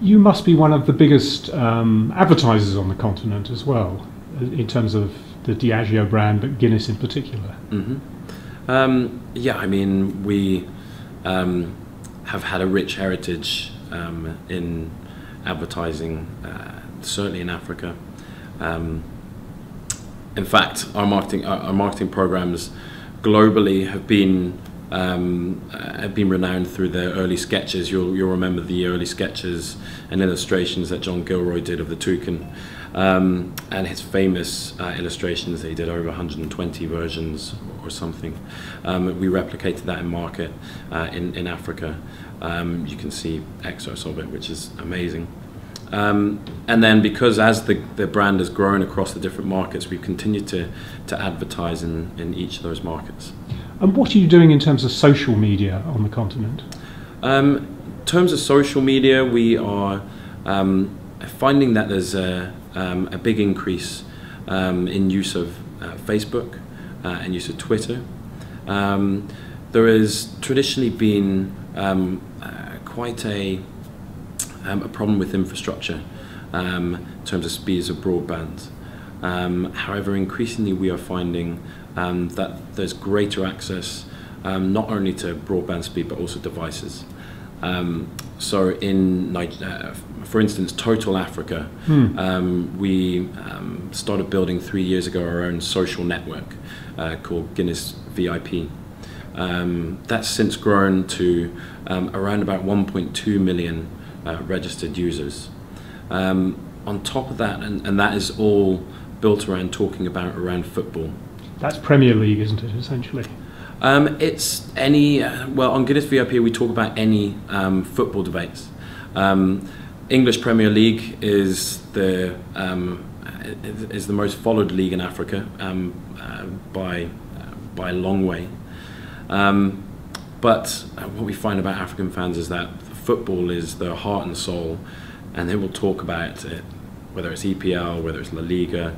You must be one of the biggest advertisers on the continent as well, in terms of the Diageo brand, but Guinness in particular. Yeah, I mean, we have had a rich heritage in advertising, certainly in Africa. In fact, our marketing programs globally have been renowned through their early sketches. You'll remember the early sketches and illustrations that John Gilroy did of the toucan, and his famous illustrations. He did over 120 versions or something. We replicated that in market in Africa. You can see excerpts of it, which is amazing. And then, because as the brand has grown across the different markets, we've continued to advertise in each of those markets. And what are you doing in terms of social media on the continent? In terms of social media, we are finding that there's a big increase in use of Facebook and use of Twitter. There has traditionally been quite a problem with infrastructure in terms of speeds of broadband. However, increasingly we are finding that there's greater access not only to broadband speed but also devices. So in for instance, Total Africa, we started building 3 years ago our own social network called Guinness VIP. That's since grown to around about 1.2 million registered users. On top of that, and that is all built around talking around football. That's Premier League, isn't it, essentially? It's any, well, on Guinness VIP we talk about any football debates. English Premier League is the most followed league in Africa by a long way. But what we find about African fans is that football is their heart and soul, and they will talk about it, whether it's EPL, whether it's La Liga.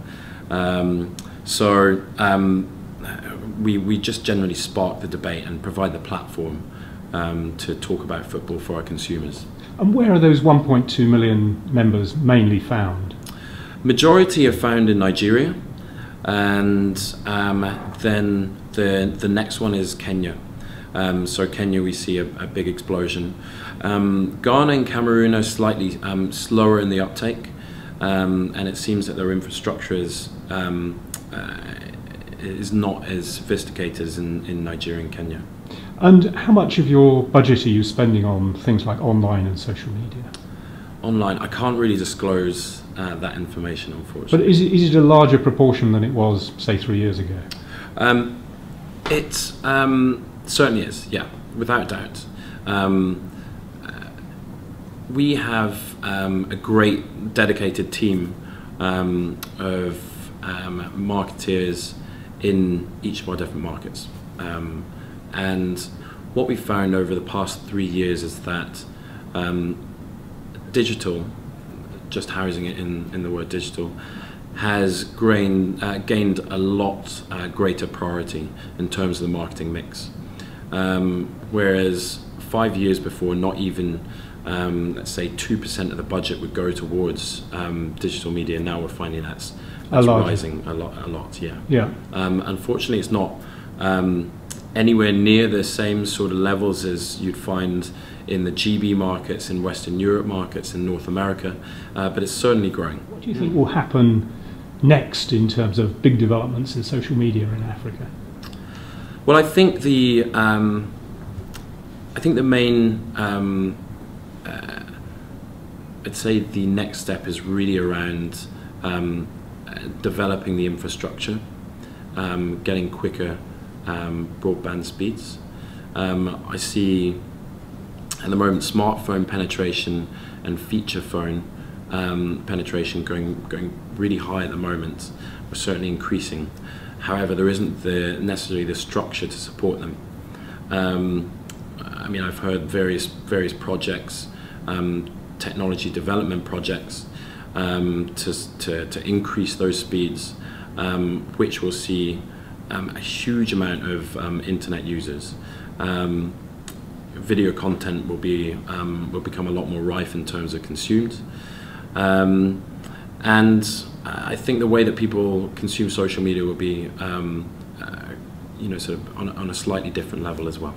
We just generally spark the debate and provide the platform to talk about football for our consumers. And where are those 1.2 million members mainly found? Majority are found in Nigeria, and then the next one is Kenya. So Kenya, we see a big explosion. Ghana and Cameroon are slightly slower in the uptake, and it seems that their infrastructure is not as sophisticated as in Nigeria and Kenya. And how much of your budget are you spending on things like online and social media? Online, I can't really disclose that information, unfortunately. But is it a larger proportion than it was, say, 3 years ago? It certainly is, yeah, without doubt. We have a great dedicated team of marketeers in each of our different markets. And what we found over the past 3 years is that digital, just housing it in the word digital, has gained a lot greater priority in terms of the marketing mix. Whereas 5 years before, not even let's say 2% of the budget would go towards digital media. Now we're finding that's rising a lot. Yeah. Unfortunately, it's not anywhere near the same sort of levels as you'd find in the GB markets, in Western Europe markets, in North America, but it's certainly growing. What do you think will happen next in terms of big developments in social media in Africa? Well, I think the main I'd say the next step is really around developing the infrastructure, getting quicker broadband speeds. I see at the moment smartphone penetration and feature phone penetration going really high at the moment. We're certainly increasing. However, there isn't necessarily the structure to support them. I mean, I've heard various projects, technology development projects, to increase those speeds, which will see a huge amount of internet users. video content will become a lot more rife in terms of consumed. And I think the way that people consume social media will be, sort of on a slightly different level as well.